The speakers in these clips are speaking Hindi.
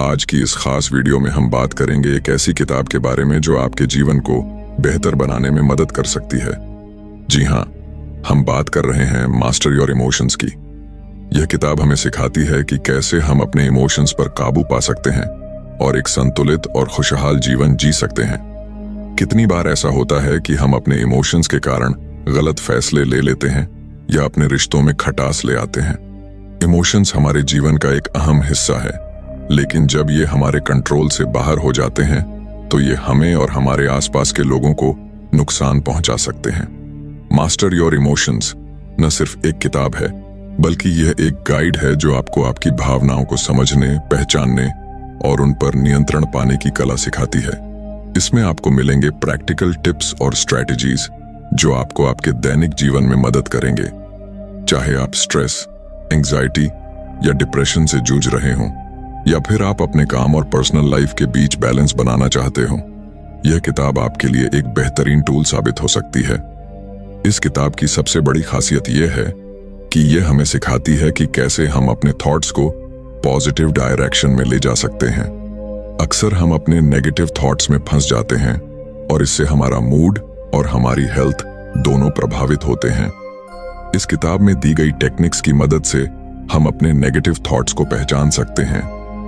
आज की इस खास वीडियो में हम बात करेंगे एक ऐसी किताब के बारे में जो आपके जीवन को बेहतर बनाने में मदद कर सकती है। जी हाँ, हम बात कर रहे हैं मास्टर योर इमोशंस की। यह किताब हमें सिखाती है कि कैसे हम अपने इमोशंस पर काबू पा सकते हैं और एक संतुलित और खुशहाल जीवन जी सकते हैं। कितनी बार ऐसा होता है कि हम अपने इमोशंस के कारण गलत फैसले ले लेते हैं या अपने रिश्तों में खटास ले आते हैं। इमोशंस हमारे जीवन का एक अहम हिस्सा है, लेकिन जब ये हमारे कंट्रोल से बाहर हो जाते हैं तो ये हमें और हमारे आसपास के लोगों को नुकसान पहुंचा सकते हैं। मास्टर योर इमोशंस न सिर्फ एक किताब है, बल्कि यह एक गाइड है जो आपको आपकी भावनाओं को समझने, पहचानने और उन पर नियंत्रण पाने की कला सिखाती है। इसमें आपको मिलेंगे प्रैक्टिकल टिप्स और स्ट्रैटेजीज जो आपको आपके दैनिक जीवन में मदद करेंगे। चाहे आप स्ट्रेस, एंजाइटी या डिप्रेशन से जूझ रहे हों, या फिर आप अपने काम और पर्सनल लाइफ के बीच बैलेंस बनाना चाहते हो, यह किताब आपके लिए एक बेहतरीन टूल साबित हो सकती है। इस किताब की सबसे बड़ी खासियत यह है कि यह हमें सिखाती है कि कैसे हम अपने थॉट्स को पॉजिटिव डायरेक्शन में ले जा सकते हैं। अक्सर हम अपने नेगेटिव थॉट्स में फंस जाते हैं और इससे हमारा मूड और हमारी हेल्थ दोनों प्रभावित होते हैं। इस किताब में दी गई टेक्निक्स की मदद से हम अपने नेगेटिव थॉट्स को पहचान सकते हैं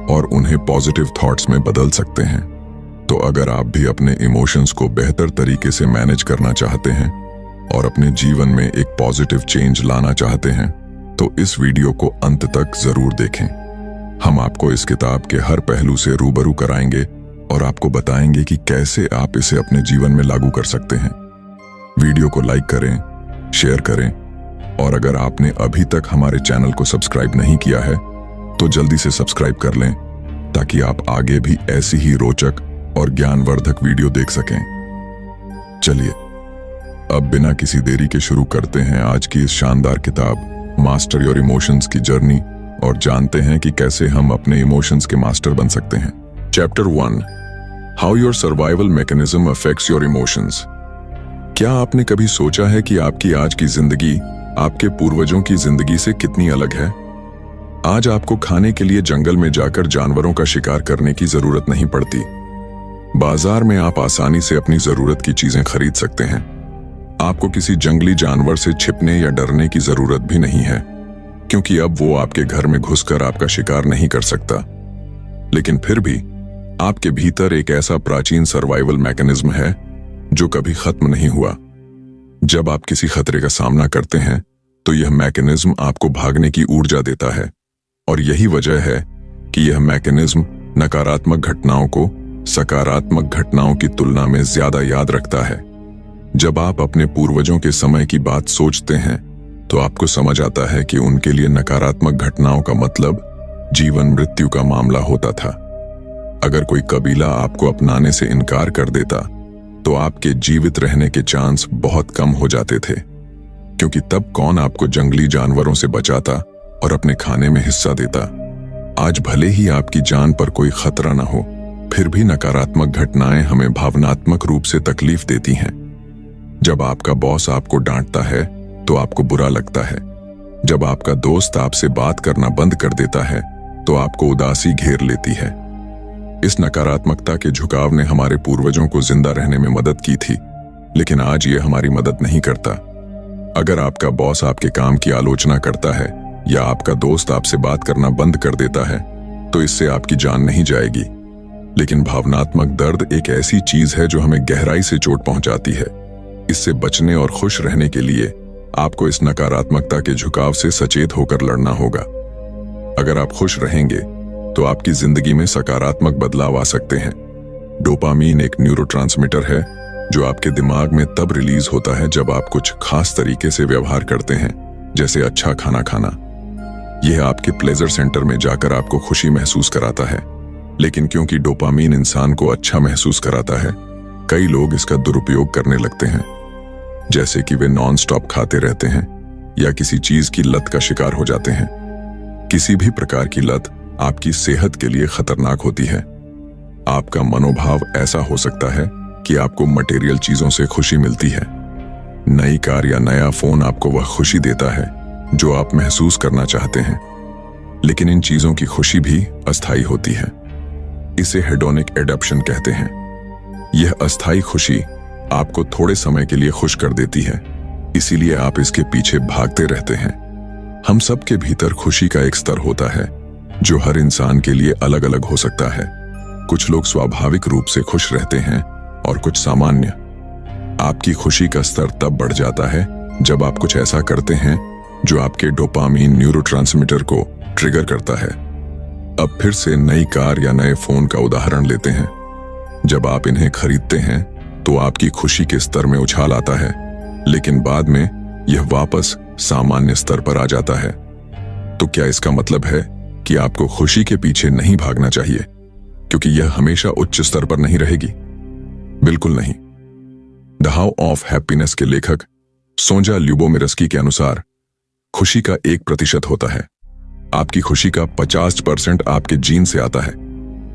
और उन्हें पॉजिटिव थॉट्स में बदल सकते हैं। तो अगर आप भी अपने इमोशंस को बेहतर तरीके से मैनेज करना चाहते हैं और अपने जीवन में एक पॉजिटिव चेंज लाना चाहते हैं, तो इस वीडियो को अंत तक जरूर देखें। हम आपको इस किताब के हर पहलू से रूबरू कराएंगे और आपको बताएंगे कि कैसे आप इसे अपने जीवन में लागू कर सकते हैं। वीडियो को लाइक करें, शेयर करें, और अगर आपने अभी तक हमारे चैनल को सब्सक्राइब नहीं किया है तो जल्दी से सब्सक्राइब कर लें ताकि आप आगे भी ऐसी ही रोचक और ज्ञानवर्धक वीडियो देख सकें। चलिए अब बिना किसी देरी के शुरू करते हैं आज की इस शानदार किताब मास्टर योर इमोशंस की जर्नी और जानते हैं कि कैसे हम अपने इमोशंस के मास्टर बन सकते हैं। Chapter 1, how your survival mechanism affects your emotions. क्या आपने कभी सोचा है कि आपकी आज की जिंदगी आपके पूर्वजों की जिंदगी से कितनी अलग है? आज आपको खाने के लिए जंगल में जाकर जानवरों का शिकार करने की जरूरत नहीं पड़ती। बाजार में आप आसानी से अपनी जरूरत की चीजें खरीद सकते हैं। आपको किसी जंगली जानवर से छिपने या डरने की जरूरत भी नहीं है, क्योंकि अब वो आपके घर में घुसकर आपका शिकार नहीं कर सकता। लेकिन फिर भी आपके भीतर एक ऐसा प्राचीन सर्वाइवल मैकेनिज्म है जो कभी खत्म नहीं हुआ। जब आप किसी खतरे का सामना करते हैं तो यह मैकेनिज्म आपको भागने की ऊर्जा देता है, और यही वजह है कि यह मैकेनिज्म नकारात्मक घटनाओं को सकारात्मक घटनाओं की तुलना में ज्यादा याद रखता है। जब आप अपने पूर्वजों के समय की बात सोचते हैं तो आपको समझ आता है कि उनके लिए नकारात्मक घटनाओं का मतलब जीवन मृत्यु का मामला होता था। अगर कोई कबीला आपको अपनाने से इनकार कर देता तो आपके जीवित रहने के चांस बहुत कम हो जाते थे, क्योंकि तब कौन आपको जंगली जानवरों से बचाता और अपने खाने में हिस्सा देता। आज भले ही आपकी जान पर कोई खतरा न हो, फिर भी नकारात्मक घटनाएं हमें भावनात्मक रूप से तकलीफ देती हैं। जब आपका बॉस आपको डांटता है तो आपको बुरा लगता है। जब आपका दोस्त आपसे बात करना बंद कर देता है तो आपको उदासी घेर लेती है। इस नकारात्मकता के झुकाव ने हमारे पूर्वजों को जिंदा रहने में मदद की थी, लेकिन आज ये हमारी मदद नहीं करता। अगर आपका बॉस आपके काम की आलोचना करता है या आपका दोस्त आपसे बात करना बंद कर देता है तो इससे आपकी जान नहीं जाएगी। लेकिन भावनात्मक दर्द एक ऐसी चीज है जो हमें गहराई से चोट पहुंचाती है। इससे बचने और खुश रहने के लिए आपको इस नकारात्मकता के झुकाव से सचेत होकर लड़ना होगा। अगर आप खुश रहेंगे तो आपकी जिंदगी में सकारात्मक बदलाव आ सकते हैं। डोपामीन एक न्यूरोट्रांसमीटर है जो आपके दिमाग में तब रिलीज होता है जब आप कुछ खास तरीके से व्यवहार करते हैं, जैसे अच्छा खाना खाना। यह आपके प्लेजर सेंटर में जाकर आपको खुशी महसूस कराता है, लेकिन क्योंकि डोपामीन इंसान को अच्छा महसूस कराता है, कई लोग इसका दुरुपयोग करने लगते हैं, जैसे कि वे नॉन स्टॉप खाते रहते हैं या किसी चीज की लत का शिकार हो जाते हैं। किसी भी प्रकार की लत आपकी सेहत के लिए खतरनाक होती है। आपका मनोभाव ऐसा हो सकता है कि आपको मटेरियल चीजों से खुशी मिलती है। नई कार या नया फोन आपको वह खुशी देता है जो आप महसूस करना चाहते हैं, लेकिन इन चीजों की खुशी भी अस्थायी होती है। इसे हेडोनिक एडप्शन कहते हैं। यह अस्थायी खुशी आपको थोड़े समय के लिए खुश कर देती है, इसीलिए आप इसके पीछे भागते रहते हैं। हम सब के भीतर खुशी का एक स्तर होता है जो हर इंसान के लिए अलग अलग हो सकता है। कुछ लोग स्वाभाविक रूप से खुश रहते हैं और कुछ सामान्य। आपकी खुशी का स्तर तब बढ़ जाता है जब आप कुछ ऐसा करते हैं जो आपके डोपामीन न्यूरोट्रांसमीटर को ट्रिगर करता है। अब फिर से नई कार या नए फोन का उदाहरण लेते हैं। जब आप इन्हें खरीदते हैं तो आपकी खुशी के स्तर में उछाल आता है, लेकिन बाद में यह वापस सामान्य स्तर पर आ जाता है। तो क्या इसका मतलब है कि आपको खुशी के पीछे नहीं भागना चाहिए क्योंकि यह हमेशा उच्च स्तर पर नहीं रहेगी? बिल्कुल नहीं। द हाउ ऑफ हैप्पीनेस के लेखक सोंजा ल्यूबोमिर्स्की के अनुसार खुशी का 1% होता है। आपकी खुशी का 50% आपके जीन से आता है,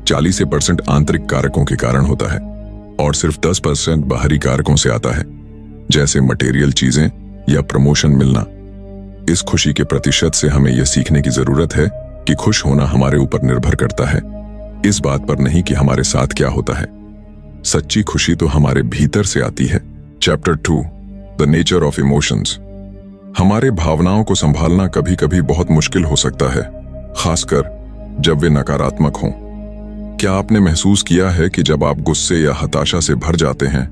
40% आंतरिक कारकों के कारण होता है और सिर्फ 10% बाहरी कारकों से आता है, जैसे मटेरियल चीजें या प्रमोशन मिलना। इस खुशी के प्रतिशत से हमें यह सीखने की जरूरत है कि खुश होना हमारे ऊपर निर्भर करता है, इस बात पर नहीं कि हमारे साथ क्या होता है। सच्ची खुशी तो हमारे भीतर से आती है। Chapter 2 the nature of emotions. हमारे भावनाओं को संभालना कभी कभी बहुत मुश्किल हो सकता है, खासकर जब वे नकारात्मक हों। क्या आपने महसूस किया है कि जब आप गुस्से या हताशा से भर जाते हैं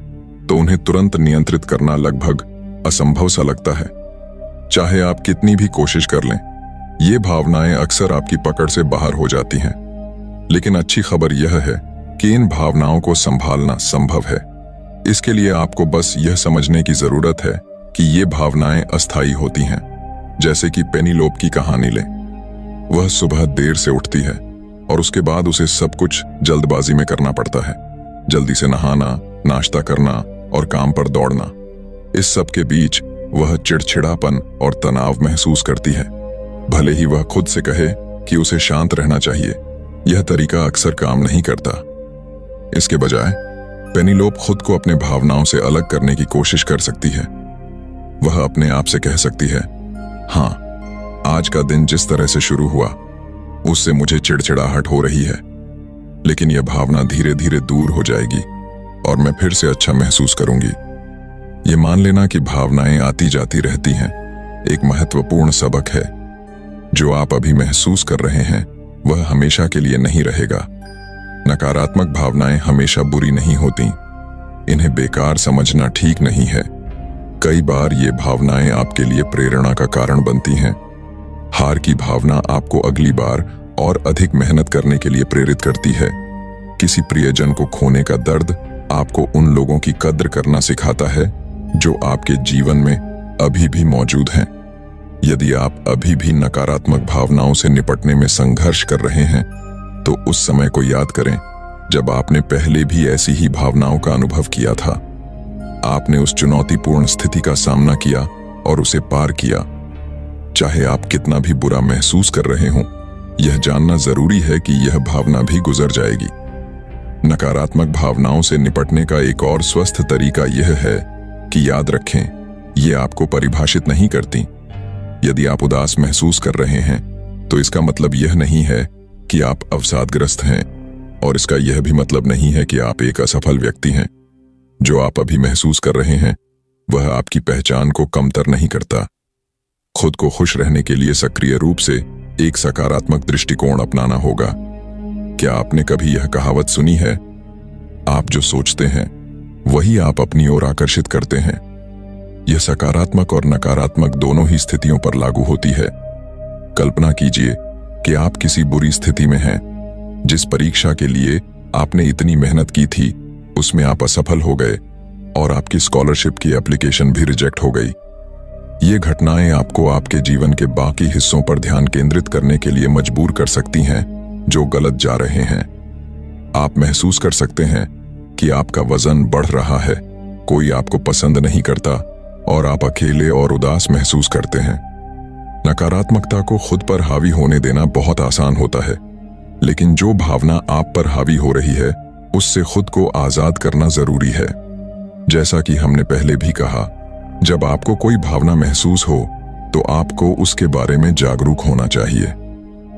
तो उन्हें तुरंत नियंत्रित करना लगभग असंभव सा लगता है? चाहे आप कितनी भी कोशिश कर लें, ये भावनाएं अक्सर आपकी पकड़ से बाहर हो जाती हैं। लेकिन अच्छी खबर यह है कि इन भावनाओं को संभालना संभव है। इसके लिए आपको बस यह समझने की जरूरत है कि ये भावनाएं अस्थायी होती हैं। जैसे कि पेनीलोप की कहानी लें। वह सुबह देर से उठती है और उसके बाद उसे सब कुछ जल्दबाजी में करना पड़ता है। जल्दी से नहाना, नाश्ता करना और काम पर दौड़ना। इस सब के बीच वह चिड़चिड़ापन और तनाव महसूस करती है, भले ही वह खुद से कहे कि उसे शांत रहना चाहिए। यह तरीका अक्सर काम नहीं करता। इसके बजाय पेनीलोप खुद को अपने भावनाओं से अलग करने की कोशिश कर सकती है। वह अपने आप से कह सकती है, हाँ, आज का दिन जिस तरह से शुरू हुआ उससे मुझे चिड़चिड़ाहट हो रही है, लेकिन यह भावना धीरे धीरे दूर हो जाएगी और मैं फिर से अच्छा महसूस करूंगी। ये मान लेना कि भावनाएं आती जाती रहती हैं एक महत्वपूर्ण सबक है। जो आप अभी महसूस कर रहे हैं वह हमेशा के लिए नहीं रहेगा। नकारात्मक भावनाएं हमेशा बुरी नहीं होती। इन्हें बेकार समझना ठीक नहीं है। कई बार ये भावनाएं आपके लिए प्रेरणा का कारण बनती हैं। हार की भावना आपको अगली बार और अधिक मेहनत करने के लिए प्रेरित करती है। किसी प्रियजन को खोने का दर्द आपको उन लोगों की कद्र करना सिखाता है जो आपके जीवन में अभी भी मौजूद हैं। यदि आप अभी भी नकारात्मक भावनाओं से निपटने में संघर्ष कर रहे हैं तो उस समय को याद करें जब आपने पहले भी ऐसी ही भावनाओं का अनुभव किया था। आपने उस चुनौतीपूर्ण स्थिति का सामना किया और उसे पार किया। चाहे आप कितना भी बुरा महसूस कर रहे हों, यह जानना जरूरी है कि यह भावना भी गुजर जाएगी। नकारात्मक भावनाओं से निपटने का एक और स्वस्थ तरीका यह है कि याद रखें, ये आपको परिभाषित नहीं करती। यदि आप उदास महसूस कर रहे हैं तो इसका मतलब यह नहीं है कि आप अवसादग्रस्त हैं, और इसका यह भी मतलब नहीं है कि आप एक असफल व्यक्ति हैं। जो आप अभी महसूस कर रहे हैं वह आपकी पहचान को कमतर नहीं करता। खुद को खुश रहने के लिए सक्रिय रूप से एक सकारात्मक दृष्टिकोण अपनाना होगा। क्या आपने कभी यह कहावत सुनी है, आप जो सोचते हैं वही आप अपनी ओर आकर्षित करते हैं? यह सकारात्मक और नकारात्मक दोनों ही स्थितियों पर लागू होती है। कल्पना कीजिए कि आप किसी बुरी स्थिति में हैं। जिस परीक्षा के लिए आपने इतनी मेहनत की थी उसमें आप असफल हो गए और आपकी स्कॉलरशिप की एप्लीकेशन भी रिजेक्ट हो गई। ये घटनाएं आपको आपके जीवन के बाकी हिस्सों पर ध्यान केंद्रित करने के लिए मजबूर कर सकती हैं जो गलत जा रहे हैं। आप महसूस कर सकते हैं कि आपका वजन बढ़ रहा है, कोई आपको पसंद नहीं करता और आप अकेले और उदास महसूस करते हैं। नकारात्मकता को खुद पर हावी होने देना बहुत आसान होता है, लेकिन जो भावना आप पर हावी हो रही है उससे खुद को आजाद करना जरूरी है। जैसा कि हमने पहले भी कहा, जब आपको कोई भावना महसूस हो तो आपको उसके बारे में जागरूक होना चाहिए।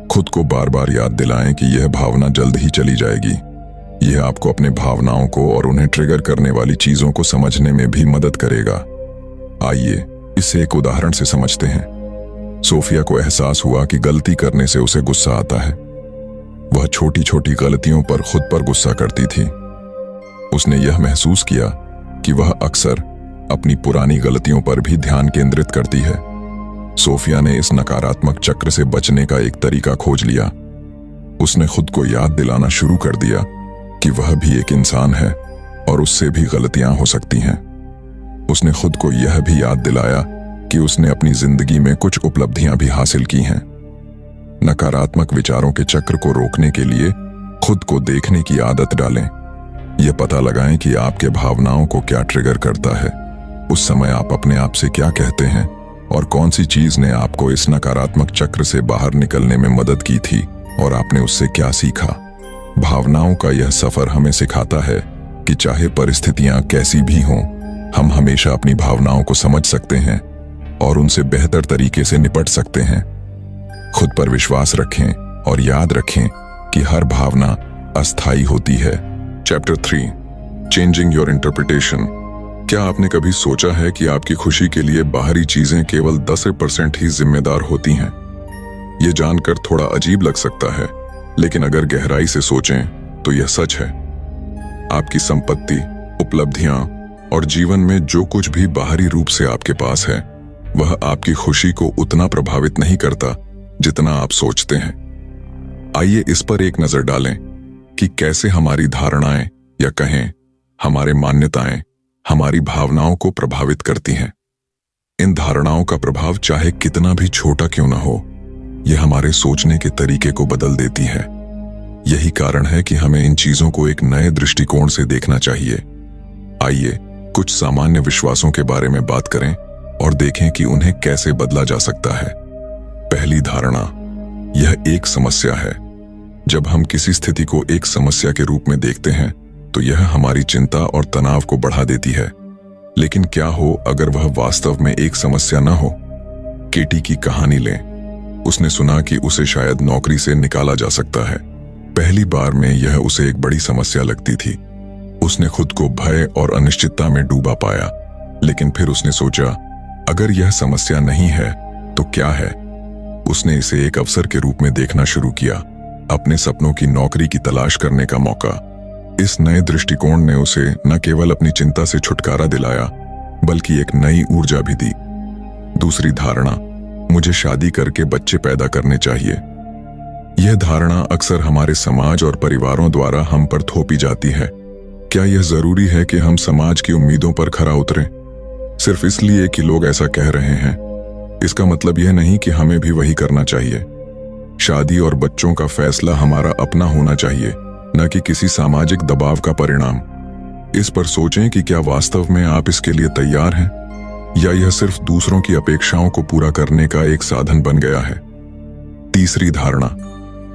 खुद को बार बार याद दिलाएं कि यह भावना जल्द ही चली जाएगी। यह आपको अपने भावनाओं को और उन्हें ट्रिगर करने वाली चीजों को समझने में भी मदद करेगा। आइए इसे एक उदाहरण से समझते हैं। सोफिया को एहसास हुआ कि गलती करने से उसे गुस्सा आता है। वह छोटी छोटी गलतियों पर खुद पर गुस्सा करती थी। उसने यह महसूस किया कि वह अक्सर अपनी पुरानी गलतियों पर भी ध्यान केंद्रित करती है। सोफिया ने इस नकारात्मक चक्र से बचने का एक तरीका खोज लिया। उसने खुद को याद दिलाना शुरू कर दिया कि वह भी एक इंसान है और उससे भी गलतियां हो सकती हैं। उसने खुद को यह भी याद दिलाया कि उसने अपनी जिंदगी में कुछ उपलब्धियां भी हासिल की हैं। नकारात्मक विचारों के चक्र को रोकने के लिए खुद को देखने की आदत डालें। यह पता लगाएं कि आपके भावनाओं को क्या ट्रिगर करता है। उस समय आप अपने आप से क्या कहते हैं और कौन सी चीज ने आपको इस नकारात्मक चक्र से बाहर निकलने में मदद की थी और आपने उससे क्या सीखा। भावनाओं का यह सफर हमें सिखाता है कि चाहे परिस्थितियां कैसी भी हों, हम हमेशा अपनी भावनाओं को समझ सकते हैं और उनसे बेहतर तरीके से निपट सकते हैं। खुद पर विश्वास रखें और याद रखें कि हर भावना अस्थायी होती है। Chapter 3, changing your interpretation. क्या आपने कभी सोचा है कि आपकी खुशी के लिए बाहरी चीजें केवल 10% ही जिम्मेदार होती हैं? यह जानकर थोड़ा अजीब लग सकता है, लेकिन अगर गहराई से सोचें तो यह सच है। आपकी संपत्ति, उपलब्धियां और जीवन में जो कुछ भी बाहरी रूप से आपके पास है, वह आपकी खुशी को उतना प्रभावित नहीं करता जितना आप सोचते हैं। आइए इस पर एक नजर डालें कि कैसे हमारी धारणाएं या कहें हमारे मान्यताएं हमारी भावनाओं को प्रभावित करती हैं। इन धारणाओं का प्रभाव चाहे कितना भी छोटा क्यों न हो, यह हमारे सोचने के तरीके को बदल देती है। यही कारण है कि हमें इन चीजों को एक नए दृष्टिकोण से देखना चाहिए। आइए कुछ सामान्य विश्वासों के बारे में बात करें और देखें कि उन्हें कैसे बदला जा सकता है। पहली धारणा, यह एक समस्या है। जब हम किसी स्थिति को एक समस्या के रूप में देखते हैं तो यह हमारी चिंता और तनाव को बढ़ा देती है। लेकिन क्या हो अगर वह वास्तव में एक समस्या न हो? केटी की कहानी लें। उसने सुना कि उसे शायद नौकरी से निकाला जा सकता है। पहली बार में यह उसे एक बड़ी समस्या लगती थी। उसने खुद को भय और अनिश्चितता में डूबा पाया। लेकिन फिर उसने सोचा, अगर यह समस्या नहीं है तो क्या है? उसने इसे एक अवसर के रूप में देखना शुरू किया, अपने सपनों की नौकरी की तलाश करने का मौका। इस नए दृष्टिकोण ने उसे न केवल अपनी चिंता से छुटकारा दिलाया, बल्कि एक नई ऊर्जा भी दी। दूसरी धारणा, मुझे शादी करके बच्चे पैदा करने चाहिए। यह धारणा अक्सर हमारे समाज और परिवारों द्वारा हम पर थोपी जाती है। क्या यह जरूरी है कि हम समाज की उम्मीदों पर खरा उतरें सिर्फ इसलिए कि लोग ऐसा कह रहे हैं? इसका मतलब यह नहीं कि हमें भी वही करना चाहिए। शादी और बच्चों का फैसला हमारा अपना होना चाहिए, न कि किसी सामाजिक दबाव का परिणाम। इस पर सोचें कि क्या वास्तव में आप इसके लिए तैयार हैं या यह सिर्फ दूसरों की अपेक्षाओं को पूरा करने का एक साधन बन गया है। तीसरी धारणा,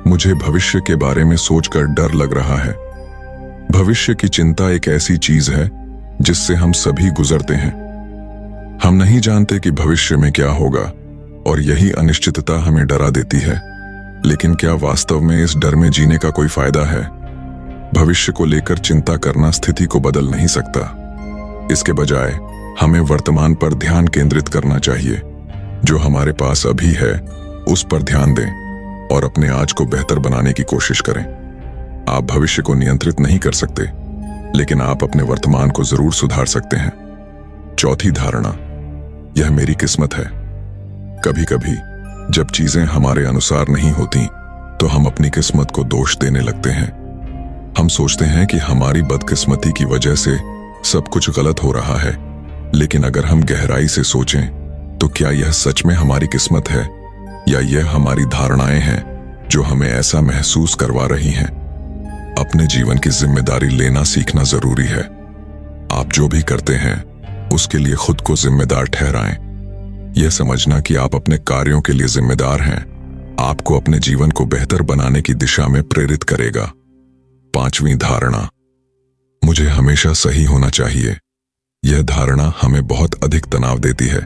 मुझे भविष्य के बारे में सोचकर डर लग रहा है। भविष्य की चिंता एक ऐसी चीज है जिससे हम सभी गुजरते हैं। हम नहीं जानते कि भविष्य में क्या होगा और यही अनिश्चितता हमें डरा देती है। लेकिन क्या वास्तव में इस डर में जीने का कोई फायदा है? भविष्य को लेकर चिंता करना स्थिति को बदल नहीं सकता। इसके बजाय हमें वर्तमान पर ध्यान केंद्रित करना चाहिए। जो हमारे पास अभी है उस पर ध्यान दें और अपने आज को बेहतर बनाने की कोशिश करें। आप भविष्य को नियंत्रित नहीं कर सकते, लेकिन आप अपने वर्तमान को जरूर सुधार सकते हैं। चौथी धारणा, यह मेरी किस्मत है। कभी कभी जब चीजें हमारे अनुसार नहीं होती तो हम अपनी किस्मत को दोष देने लगते हैं। हम सोचते हैं कि हमारी बदकिस्मती की वजह से सब कुछ गलत हो रहा है। लेकिन अगर हम गहराई से सोचें तो क्या यह सच में हमारी किस्मत है या यह हमारी धारणाएं हैं जो हमें ऐसा महसूस करवा रही हैं? अपने जीवन की जिम्मेदारी लेना सीखना जरूरी है। आप जो भी करते हैं उसके लिए खुद को जिम्मेदार ठहराएं। यह समझना कि आप अपने कार्यों के लिए जिम्मेदार हैं आपको अपने जीवन को बेहतर बनाने की दिशा में प्रेरित करेगा। पांचवी धारणा, मुझे हमेशा सही होना चाहिए। यह धारणा हमें बहुत अधिक तनाव देती है।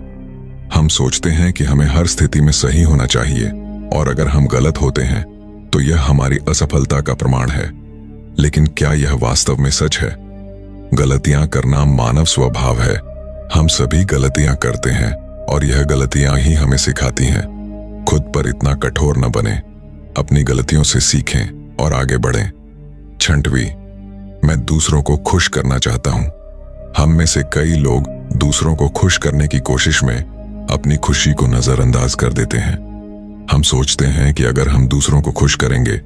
हम सोचते हैं कि हमें हर स्थिति में सही होना चाहिए और अगर हम गलत होते हैं तो यह हमारी असफलता का प्रमाण है। लेकिन क्या यह वास्तव में सच है? गलतियां करना मानव स्वभाव है। हम सभी गलतियां करते हैं और यह गलतियां ही हमें सिखाती हैं। खुद पर इतना कठोर न बने, अपनी गलतियों से सीखें और आगे बढ़ें। 6वीं, मैं दूसरों को खुश करना चाहता हूं। हम में से कई लोग दूसरों को खुश करने की कोशिश में अपनी खुशी को नजरअंदाज कर देते हैं। हम सोचते हैं कि अगर हम दूसरों को खुश करेंगे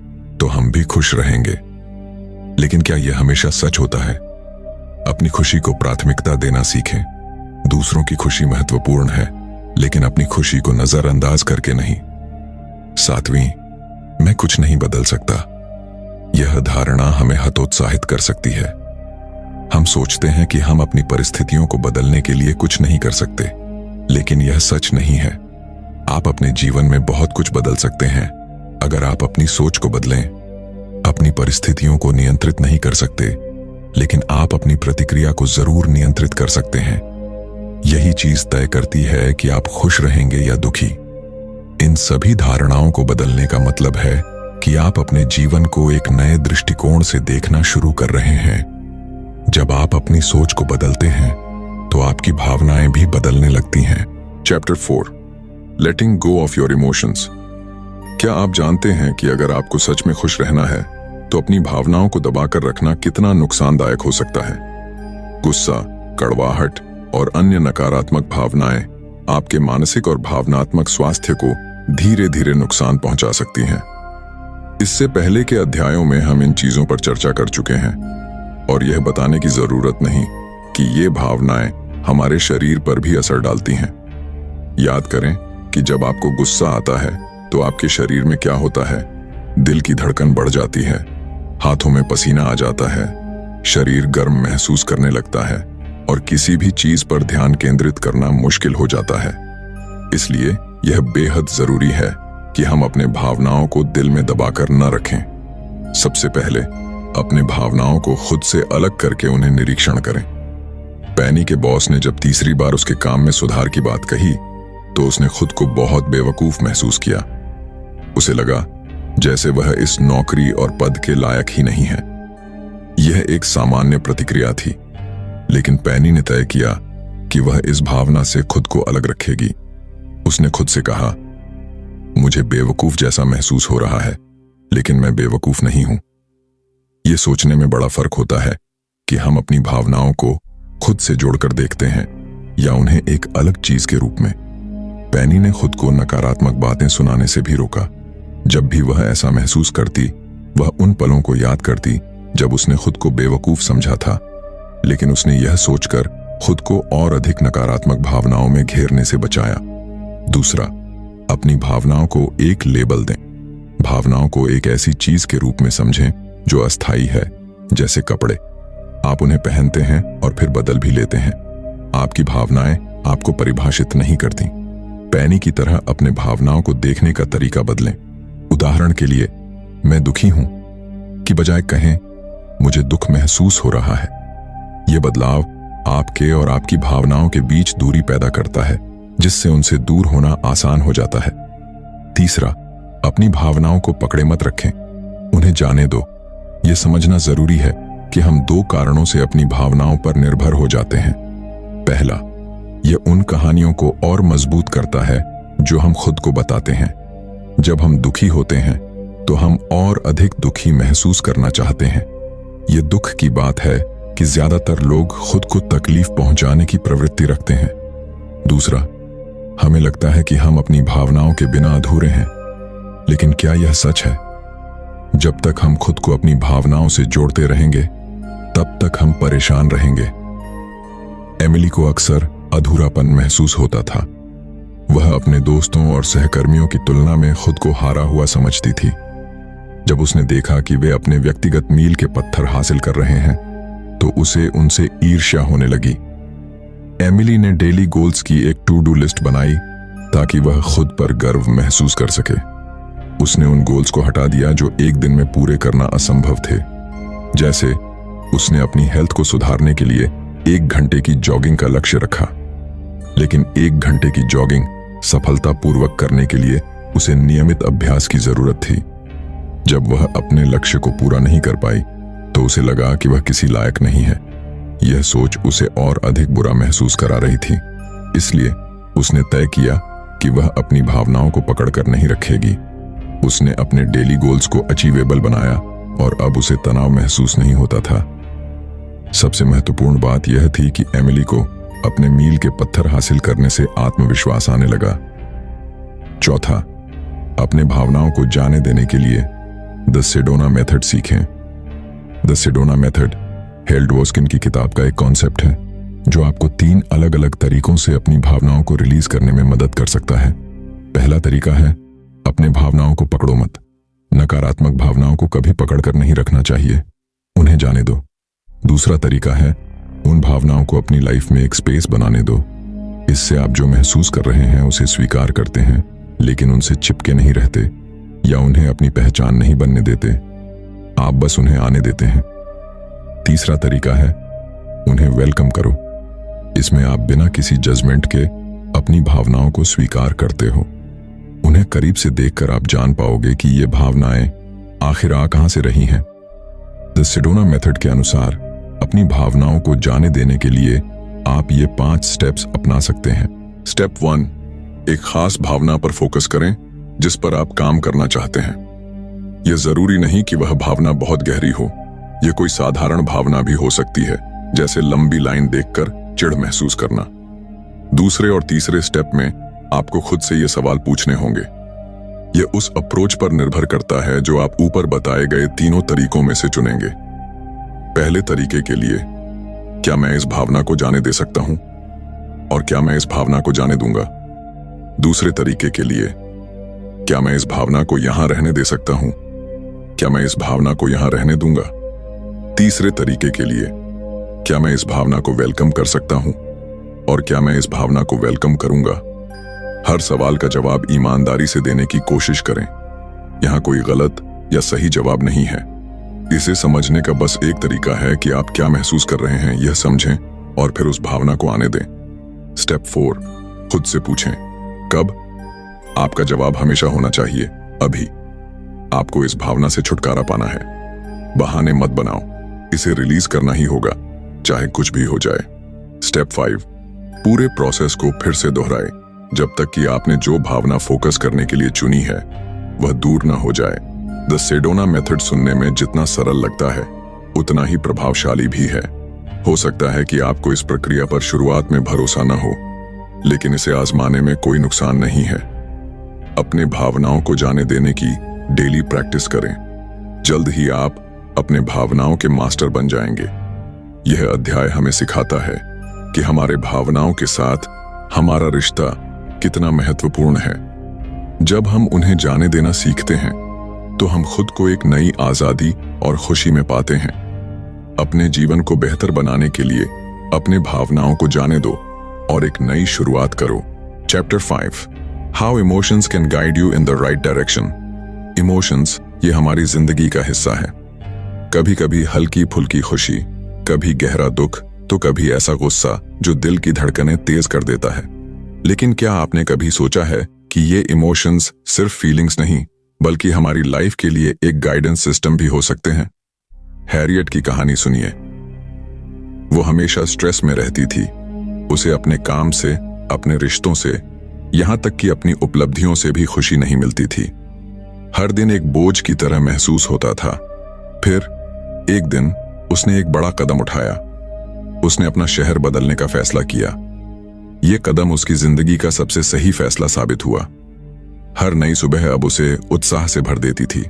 तो हम भी खुश रहेंगे। लेकिन क्या यह हमेशा सच होता है? अपनी खुशी को प्राथमिकता देना सीखें। दूसरों की खुशी महत्वपूर्ण है, लेकिन अपनी खुशी को नजरअंदाज करके नहीं। 7वीं, मैं कुछ नहीं बदल सकता। यह धारणा हमें हतोत्साहित कर सकती है। हम सोचते हैं कि हम अपनी परिस्थितियों को बदलने के लिए कुछ नहीं कर सकते, लेकिन यह सच नहीं है। आप अपने जीवन में बहुत कुछ बदल सकते हैं अगर आप अपनी सोच को बदलें। अपनी परिस्थितियों को नियंत्रित नहीं कर सकते, लेकिन आप अपनी प्रतिक्रिया को जरूर नियंत्रित कर सकते हैं। यही चीज तय करती है कि आप खुश रहेंगे या दुखी। इन सभी धारणाओं को बदलने का मतलब है कि आप अपने जीवन को एक नए दृष्टिकोण से देखना शुरू कर रहे हैं। जब आप अपनी सोच को बदलते हैं तो आपकी भावनाएं भी बदलने लगती हैं। Chapter 4, letting go of your emotions. क्या आप जानते हैं कि अगर आपको सच में खुश रहना है तो अपनी भावनाओं को दबाकर रखना कितना नुकसानदायक हो सकता है? गुस्सा, कड़वाहट और अन्य नकारात्मक भावनाएं आपके मानसिक और भावनात्मक स्वास्थ्य को धीरे धीरे नुकसान पहुंचा सकती हैं। इससे पहले के अध्यायों में हम इन चीजों पर चर्चा कर चुके हैं और यह बताने की जरूरत नहीं कि ये भावनाएं हमारे शरीर पर भी असर डालती हैं। याद करें कि जब आपको गुस्सा आता है तो आपके शरीर में क्या होता है? दिल की धड़कन बढ़ जाती है, हाथों में पसीना आ जाता है, शरीर गर्म महसूस करने लगता है और किसी भी चीज पर ध्यान केंद्रित करना मुश्किल हो जाता है। इसलिए यह बेहद जरूरी है कि हम अपने भावनाओं को दिल में दबाकर न रखें। सबसे पहले अपने भावनाओं को खुद से अलग करके उन्हें निरीक्षण करें। पैनी के बॉस ने जब तीसरी बार उसके काम में सुधार की बात कही तो उसने खुद को बहुत बेवकूफ महसूस किया। उसे लगा जैसे वह इस नौकरी और पद के लायक ही नहीं है। यह एक सामान्य प्रतिक्रिया थी, लेकिन पैनी ने तय किया कि वह इस भावना से खुद को अलग रखेगी। उसने खुद से कहा, मुझे बेवकूफ जैसा महसूस हो रहा है, लेकिन मैं बेवकूफ नहीं हूं। यह सोचने में बड़ा फर्क होता है कि हम अपनी भावनाओं को खुद से जोड़कर देखते हैं या उन्हें एक अलग चीज के रूप में। पैनी ने खुद को नकारात्मक बातें सुनाने से भी रोका। जब भी वह ऐसा महसूस करती, वह उन पलों को याद करती जब उसने खुद को बेवकूफ समझा था, लेकिन उसने यह सोचकर खुद को और अधिक नकारात्मक भावनाओं में घेरने से बचाया। दूसरा, अपनी भावनाओं को एक लेबल दें। भावनाओं को एक ऐसी चीज के रूप में समझें जो अस्थायी है, जैसे कपड़े। आप उन्हें पहनते हैं और फिर बदल भी लेते हैं। आपकी भावनाएं आपको परिभाषित नहीं करती। पैनी की तरह अपने भावनाओं को देखने का तरीका बदलें। उदाहरण के लिए, मैं दुखी हूं की बजाय कहें, मुझे दुख महसूस हो रहा है। यह बदलाव आपके और आपकी भावनाओं के बीच दूरी पैदा करता है, जिससे उनसे दूर होना आसान हो जाता है। तीसरा, अपनी भावनाओं को पकड़े मत रखें, उन्हें जाने दो। यह समझना जरूरी है कि हम 2 कारणों से अपनी भावनाओं पर निर्भर हो जाते हैं। पहला, यह उन कहानियों को और मजबूत करता है जो हम खुद को बताते हैं। जब हम दुखी होते हैं तो हम और अधिक दुखी महसूस करना चाहते हैं। यह दुख की बात है कि ज्यादातर लोग खुद को तकलीफ पहुंचाने की प्रवृत्ति रखते हैं। दूसरा, हमें लगता है कि हम अपनी भावनाओं के बिना अधूरे हैं, लेकिन क्या यह सच है? जब तक हम खुद को अपनी भावनाओं से जोड़ते रहेंगे, तब तक हम परेशान रहेंगे। एमिली को अक्सर अधूरापन महसूस होता था। वह अपने दोस्तों और सहकर्मियों की तुलना में खुद को हारा हुआ समझती थी। जब उसने देखा कि वे अपने व्यक्तिगत मील के पत्थर हासिल कर रहे हैं, तो उसे उनसे ईर्ष्या होने लगी। एमिली ने डेली गोल्स की एक टू डू लिस्ट बनाई ताकि वह खुद पर गर्व महसूस कर सके। उसने उन गोल्स को हटा दिया जो एक दिन में पूरे करना असंभव थे। जैसे उसने अपनी हेल्थ को सुधारने के लिए 1 घंटे की जॉगिंग का लक्ष्य रखा, लेकिन 1 घंटे की जॉगिंग सफलतापूर्वक करने के लिए उसे नियमित अभ्यास की जरूरत थी। जब वह अपने लक्ष्य को पूरा नहीं कर पाई, तो उसे लगा कि वह किसी लायक नहीं है। यह सोच उसे और अधिक बुरा महसूस करा रही थी। इसलिए उसने तय किया कि वह अपनी भावनाओं को पकड़कर नहीं रखेगी। उसने अपने डेली गोल्स को अचीवेबल बनाया और अब उसे तनाव महसूस नहीं होता था। सबसे महत्वपूर्ण बात यह थी कि एमिली को अपने मील के पत्थर हासिल करने से आत्मविश्वास आने लगा। चौथा, अपने भावनाओं को जाने देने के लिए द सेडोना मेथड सीखें। द सेडोना मेथड हेल डवोस्किन की किताब का एक कॉन्सेप्ट है जो आपको 3 अलग अलग तरीकों से अपनी भावनाओं को रिलीज करने में मदद कर सकता है। पहला तरीका है, अपने भावनाओं को पकड़ो मत। नकारात्मक भावनाओं को कभी पकड़कर नहीं रखना चाहिए, उन्हें जाने दो। दूसरा तरीका है, उन भावनाओं को अपनी लाइफ में एक स्पेस बनाने दो। इससे आप जो महसूस कर रहे हैं उसे स्वीकार करते हैं, लेकिन उनसे चिपके नहीं रहते या उन्हें अपनी पहचान नहीं बनने देते। आप बस उन्हें आने देते हैं। तीसरा तरीका है, उन्हें वेलकम करो। इसमें आप बिना किसी जजमेंट के अपनी भावनाओं को स्वीकार करते हो। उन्हें करीब से देखकर आप जान पाओगे कि ये भावनाएं आखिर आ कहां से रही हैं। द सेडोना मेथड के अनुसार अपनी भावनाओं को जाने देने के लिए आप ये 5 स्टेप्स अपना सकते हैं। स्टेप 1, एक खास भावना पर फोकस करें जिस पर आप काम करना चाहते हैं। यह जरूरी नहीं कि वह भावना बहुत गहरी हो। यह कोई साधारण भावना भी हो सकती है, जैसे लंबी लाइन देखकर चिढ़ महसूस करना। दूसरे और तीसरे स्टेप में आपको खुद से ये सवाल पूछने होंगे। यह उस अप्रोच पर निर्भर करता है जो आप ऊपर बताए गए तीनों तरीकों में से चुनेंगे। पहले तरीके के लिए, क्या मैं इस भावना को जाने दे सकता हूं और क्या मैं इस भावना को जाने दूंगा? दूसरे तरीके के लिए, क्या मैं इस भावना को यहां रहने दे सकता हूं? क्या मैं इस भावना को यहां रहने दूंगा? तीसरे तरीके के लिए, क्या मैं इस भावना को वेलकम कर सकता हूं और क्या मैं इस भावना को वेलकम करूंगा? हर सवाल का जवाब ईमानदारी से देने की कोशिश करें। यहां कोई गलत या सही जवाब नहीं है। इसे समझने का बस एक तरीका है कि आप क्या महसूस कर रहे हैं यह समझें और फिर उस भावना को आने दें। स्टेप 4, खुद से पूछें, कब? आपका जवाब हमेशा होना चाहिए, अभी। आपको इस भावना से छुटकारा पाना है। बहाने मत बनाओ, इसे रिलीज करना ही होगा, चाहे कुछ भी हो जाए। स्टेप 5, पूरे प्रोसेस को फिर से दोहराएं जब तक कि आपने जो भावना फोकस करने के लिए चुनी है वह दूर न हो जाए। द सेडोना मेथड सुनने में जितना सरल लगता है उतना ही प्रभावशाली भी है। हो सकता है कि आपको इस प्रक्रिया पर शुरुआत में भरोसा न हो, लेकिन इसे आजमाने में कोई नुकसान नहीं है। अपने भावनाओं को जाने देने की डेली प्रैक्टिस करें। जल्द ही आप अपने भावनाओं के मास्टर बन जाएंगे। यह अध्याय हमें सिखाता है कि हमारे भावनाओं के साथ हमारा रिश्ता कितना महत्वपूर्ण है। जब हम उन्हें जाने देना सीखते हैं तो हम खुद को एक नई आजादी और खुशी में पाते हैं। अपने जीवन को बेहतर बनाने के लिए अपने भावनाओं को जाने दो और एक नई शुरुआत करो। Chapter 5, how emotions can guide you in the right direction. Emotions ये हमारी जिंदगी का हिस्सा है। कभी कभी हल्की फुल्की खुशी, कभी गहरा दुख, तो कभी ऐसा गुस्सा जो दिल की धड़कनें तेज कर देता है। लेकिन क्या आपने कभी सोचा है कि ये इमोशंस सिर्फ फीलिंग्स नहीं बल्कि हमारी लाइफ के लिए एक गाइडेंस सिस्टम भी हो सकते हैं? हैरियट की कहानी सुनिए। वो हमेशा स्ट्रेस में रहती थी। उसे अपने काम से, अपने रिश्तों से, यहां तक कि अपनी उपलब्धियों से भी खुशी नहीं मिलती थी। हर दिन एक बोझ की तरह महसूस होता था। फिर एक दिन उसने एक बड़ा कदम उठाया। उसने अपना शहर बदलने का फैसला किया। यह कदम उसकी जिंदगी का सबसे सही फैसला साबित हुआ। हर नई सुबह अब उसे उत्साह से भर देती थी।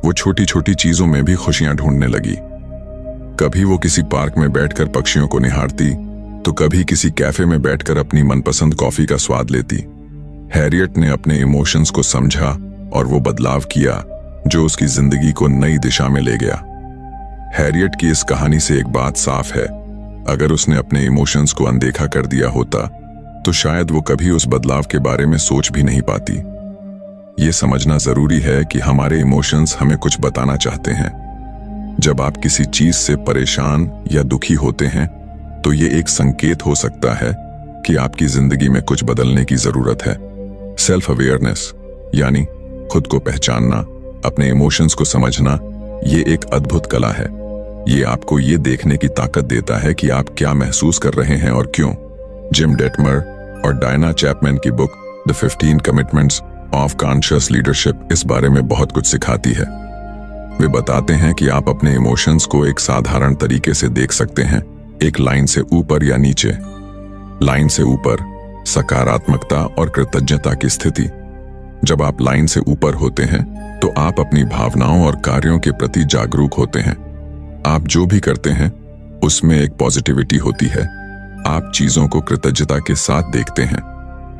वो छोटी छोटी चीजों में भी खुशियां ढूंढने लगी। कभी वो किसी पार्क में बैठकर पक्षियों को निहारती, तो कभी किसी कैफे में बैठकर अपनी मनपसंद कॉफी का स्वाद लेती। हैरियट ने अपने इमोशंस को समझा और वो बदलाव किया जो उसकी जिंदगी को नई दिशा में ले गया। हैरियट की इस कहानी से एक बात साफ है, अगर उसने अपने इमोशंस को अनदेखा कर दिया होता तो शायद वो कभी उस बदलाव के बारे में सोच भी नहीं पाती। ये समझना जरूरी है कि हमारे इमोशंस हमें कुछ बताना चाहते हैं। जब आप किसी चीज से परेशान या दुखी होते हैं तो ये एक संकेत हो सकता है कि आपकी जिंदगी में कुछ बदलने की जरूरत है। सेल्फ अवेयरनेस यानी खुद को पहचानना, अपने इमोशंस को समझना, ये एक अद्भुत कला है। ये आपको ये देखने की ताकत देता है कि आप क्या महसूस कर रहे हैं और क्यों। जिम डेटमर और डायना चैपमैन की book the 15 commitments of conscious leadership इस बारे में बहुत कुछ सिखाती है। वे बताते हैं कि आप अपने इमोशंस को एक साधारण तरीके से देख सकते हैं, एक लाइन से ऊपर या नीचे। लाइन से ऊपर सकारात्मकता और कृतज्ञता की स्थिति। जब आप लाइन से ऊपर होते हैं तो आप अपनी भावनाओं और कार्यों के प्रति जागरूक होते हैं। आप जो भी करते हैं उसमें एक पॉजिटिविटी होती है। आप चीजों को कृतज्ञता के साथ देखते हैं।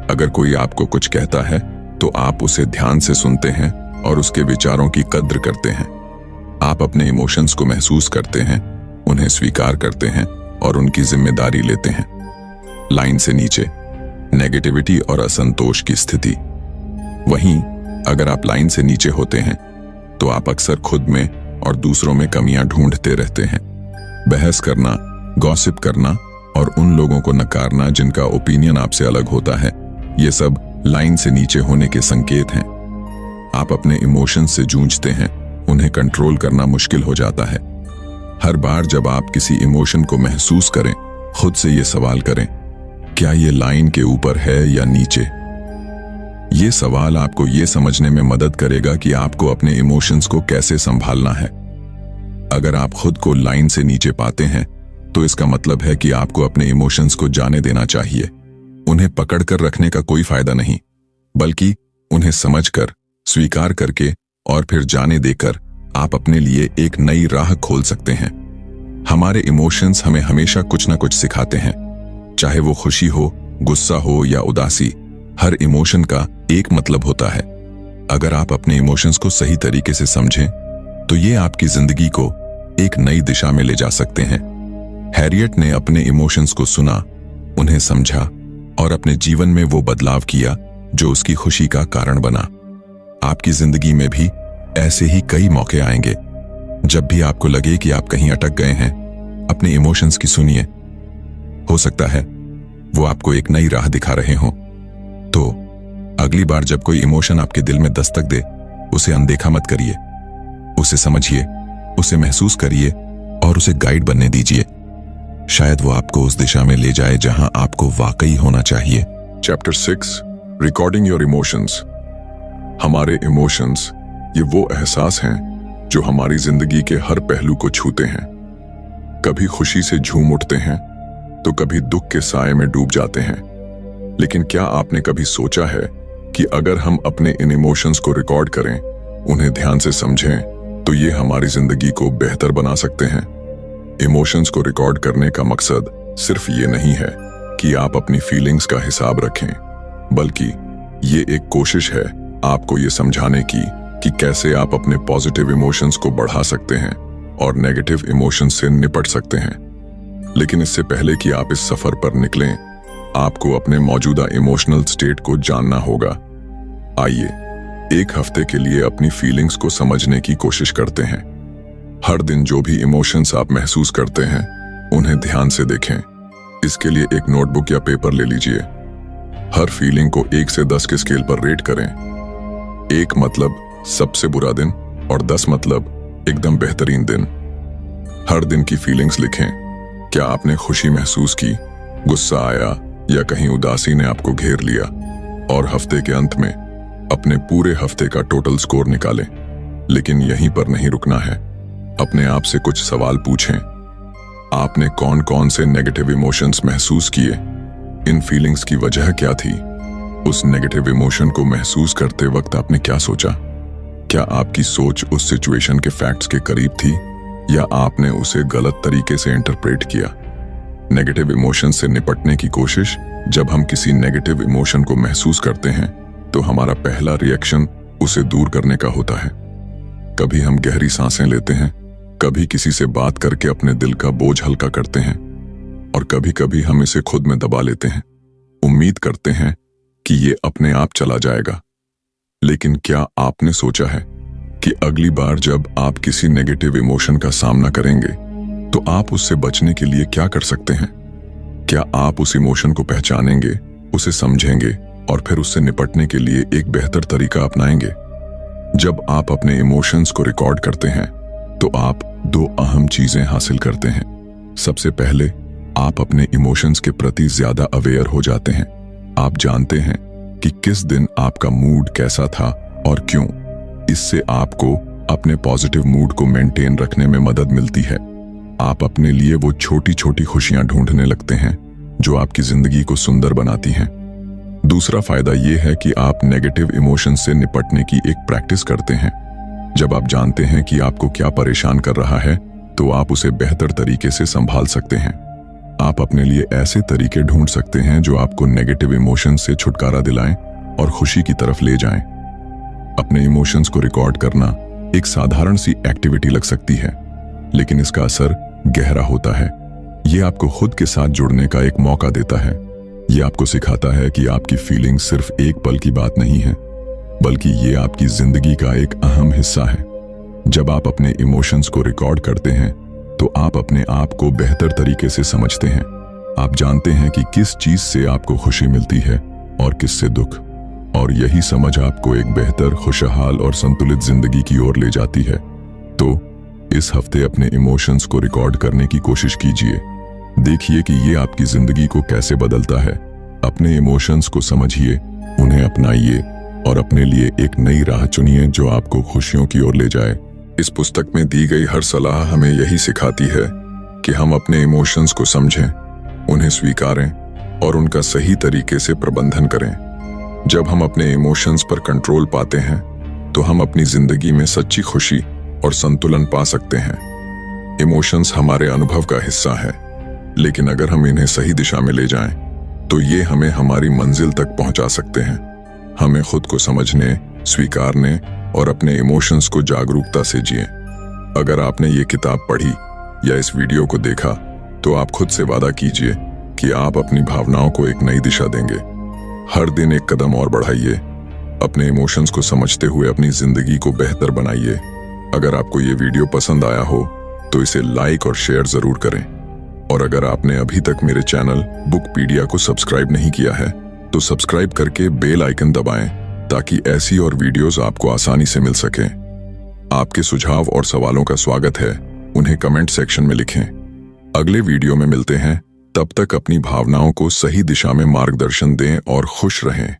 अगर कोई आपको कुछ कहता है तो आप उसे ध्यान से सुनते हैं और उसके विचारों की कद्र करते हैं। आप अपने इमोशंस को महसूस करते हैं, उन्हें स्वीकार करते हैं और उनकी जिम्मेदारी लेते हैं। लाइन से नीचे नेगेटिविटी और असंतोष की स्थिति। वहीं अगर आप लाइन से नीचे होते हैं तो आप अक्सर खुद में और दूसरों में कमियां ढूंढते रहते हैं। बहस करना, गॉसिप करना और उन लोगों को नकारना जिनका ओपिनियन आपसे अलग होता है, ये सब लाइन से नीचे होने के संकेत हैं। आप अपने इमोशंस से जूझते हैं, उन्हें कंट्रोल करना मुश्किल हो जाता है। हर बार जब आप किसी इमोशन को महसूस करें, खुद से ये सवाल करें, क्या ये लाइन के ऊपर है या नीचे? ये सवाल आपको ये समझने में मदद करेगा कि आपको अपने इमोशंस को कैसे संभालना है। अगर आप खुद को लाइन से नीचे पाते हैं तो इसका मतलब है कि आपको अपने इमोशंस को जाने देना चाहिए। उन्हें पकड़कर रखने का कोई फायदा नहीं, बल्कि उन्हें समझकर, स्वीकार करके और फिर जाने देकर आप अपने लिए एक नई राह खोल सकते हैं। हमारे इमोशंस हमें हमेशा कुछ ना कुछ सिखाते हैं, चाहे वो खुशी हो, गुस्सा हो या उदासी। हर इमोशन का एक मतलब होता है। अगर आप अपने इमोशंस को सही तरीके से समझें तो ये आपकी जिंदगी को एक नई दिशा में ले जा सकते हैं। हैरियट ने अपने इमोशंस को सुना, उन्हें समझा और अपने जीवन में वो बदलाव किया जो उसकी खुशी का कारण बना। आपकी जिंदगी में भी ऐसे ही कई मौके आएंगे। जब भी आपको लगे कि आप कहीं अटक गए हैं, अपने इमोशंस की सुनिए। हो सकता है वो आपको एक नई राह दिखा रहे हों। तो अगली बार जब कोई इमोशन आपके दिल में दस्तक दे, उसे अनदेखा मत करिए। उसे समझिए, उसे महसूस करिए और उसे गाइड बनने दीजिए। शायद वो आपको उस दिशा में ले जाए जहां आपको वाकई होना चाहिए। Chapter 6 recording your emotions. हमारे इमोशंस ये वो एहसास हैं जो हमारी जिंदगी के हर पहलू को छूते हैं। कभी खुशी से झूम उठते हैं तो कभी दुख के साए में डूब जाते हैं। लेकिन क्या आपने कभी सोचा है कि अगर हम अपने इन इमोशंस को रिकॉर्ड करें, उन्हें ध्यान से समझें, तो ये हमारी जिंदगी को बेहतर बना सकते हैं। इमोशंस को रिकॉर्ड करने का मकसद सिर्फ ये नहीं है कि आप अपनी फीलिंग्स का हिसाब रखें, बल्कि ये एक कोशिश है आपको ये समझाने की कि कैसे आप अपने पॉजिटिव इमोशंस को बढ़ा सकते हैं और नेगेटिव इमोशंस से निपट सकते हैं। लेकिन इससे पहले कि आप इस सफर पर निकलें, आपको अपने मौजूदा इमोशनल स्टेट को जानना होगा। आइए एक हफ्ते के लिए अपनी फीलिंग्स को समझने की कोशिश करते हैं। हर दिन जो भी इमोशंस आप महसूस करते हैं, उन्हें ध्यान से देखें। इसके लिए एक नोटबुक या पेपर ले लीजिए। हर फीलिंग को 1 से 10 के स्केल पर रेट करें। 1 मतलब सबसे बुरा दिन और 10 मतलब एकदम बेहतरीन दिन। हर दिन की फीलिंग्स लिखें। क्या आपने खुशी महसूस की, गुस्सा आया या कहीं उदासी ने आपको घेर लिया? और हफ्ते के अंत में अपने पूरे हफ्ते का टोटल स्कोर निकालें। लेकिन यहीं पर नहीं रुकना है। अपने आप से कुछ सवाल पूछें। आपने कौन कौन से नेगेटिव इमोशंस महसूस किए? इन फीलिंग्स की वजह क्या थी? उस नेगेटिव इमोशन को महसूस करते वक्त आपने क्या सोचा? क्या आपकी सोच उस सिचुएशन के फैक्ट्स के करीब थी या आपने उसे गलत तरीके से इंटरप्रेट किया? नेगेटिव इमोशन से निपटने की कोशिश। जब हम किसी नेगेटिव इमोशन को महसूस करते हैं तो हमारा पहला रिएक्शन उसे दूर करने का होता है। कभी हम गहरी सांसें लेते हैं, कभी किसी से बात करके अपने दिल का बोझ हल्का करते हैं और कभी कभी हम इसे खुद में दबा लेते हैं। उम्मीद करते हैं कि ये अपने आप चला जाएगा। लेकिन क्या आपने सोचा है कि अगली बार जब आप किसी नेगेटिव इमोशन का सामना करेंगे तो आप उससे बचने के लिए क्या कर सकते हैं? क्या आप उस इमोशन को पहचानेंगे, उसे समझेंगे और फिर उससे निपटने के लिए एक बेहतर तरीका अपनाएंगे? जब आप अपने इमोशंस को रिकॉर्ड करते हैं तो आप दो अहम चीजें हासिल करते हैं। सबसे पहले, आप अपने इमोशंस के प्रति ज्यादा अवेयर हो जाते हैं। आप जानते हैं कि किस दिन आपका मूड कैसा था और क्यों। इससे आपको अपने पॉजिटिव मूड को मेंटेन रखने में मदद मिलती है। आप अपने लिए वो छोटी छोटी खुशियां ढूंढने लगते हैं जो आपकी जिंदगी को सुंदर बनाती हैं। दूसरा फायदा ये है कि आप नेगेटिव इमोशंस से निपटने की एक प्रैक्टिस करते हैं। जब आप जानते हैं कि आपको क्या परेशान कर रहा है, तो आप उसे बेहतर तरीके से संभाल सकते हैं। आप अपने लिए ऐसे तरीके ढूंढ सकते हैं जो आपको नेगेटिव इमोशंस से छुटकारा दिलाएं और खुशी की तरफ ले जाएं। अपने इमोशंस को रिकॉर्ड करना एक साधारण सी एक्टिविटी लग सकती है, लेकिन इसका असर गहरा होता है। ये आपको खुद के साथ जुड़ने का एक मौका देता है। ये आपको सिखाता है कि आपकी फीलिंग सिर्फ एक पल की बात नहीं है, बल्कि ये आपकी जिंदगी का एक अहम हिस्सा है। जब आप अपने इमोशंस को रिकॉर्ड करते हैं, तो आप अपने आप को बेहतर तरीके से समझते हैं। आप जानते हैं कि किस चीज से आपको खुशी मिलती है और किससे दुख, और यही समझ आपको एक बेहतर, खुशहाल और संतुलित जिंदगी की ओर ले जाती है। तो इस हफ्ते अपने इमोशंस को रिकॉर्ड करने की कोशिश कीजिए। देखिए कि ये आपकी जिंदगी को कैसे बदलता है। अपने इमोशंस को समझिए, उन्हें अपनाइए और अपने लिए एक नई राह चुनिए जो आपको खुशियों की ओर ले जाए। इस पुस्तक में दी गई हर सलाह हमें यही सिखाती है कि हम अपने इमोशंस को समझें, उन्हें स्वीकारें और उनका सही तरीके से प्रबंधन करें। जब हम अपने इमोशंस पर कंट्रोल पाते हैं, तो हम अपनी जिंदगी में सच्ची खुशी और संतुलन पा सकते हैं। इमोशंस हमारे अनुभव का हिस्सा है, लेकिन अगर हम इन्हें सही दिशा में ले जाएं, तो ये हमें हमारी मंजिल तक पहुंचा सकते हैं। हमें खुद को समझने, स्वीकारने और अपने इमोशंस को जागरूकता से जिएं। अगर आपने ये किताब पढ़ी या इस वीडियो को देखा, तो आप खुद से वादा कीजिए कि आप अपनी भावनाओं को एक नई दिशा देंगे। हर दिन एक कदम और बढ़ाइए। अपने इमोशंस को समझते हुए अपनी जिंदगी को बेहतर बनाइए। अगर आपको ये वीडियो पसंद आया हो, तो इसे लाइक और शेयर जरूर करें। और अगर आपने अभी तक मेरे चैनल बुकपीडिया को सब्सक्राइब नहीं किया है, तो सब्सक्राइब करके बेल आइकन दबाएं, ताकि ऐसी और वीडियोस आपको आसानी से मिल सकें। आपके सुझाव और सवालों का स्वागत है, उन्हें कमेंट सेक्शन में लिखें। अगले वीडियो में मिलते हैं। तब तक अपनी भावनाओं को सही दिशा में मार्गदर्शन दें और खुश रहें।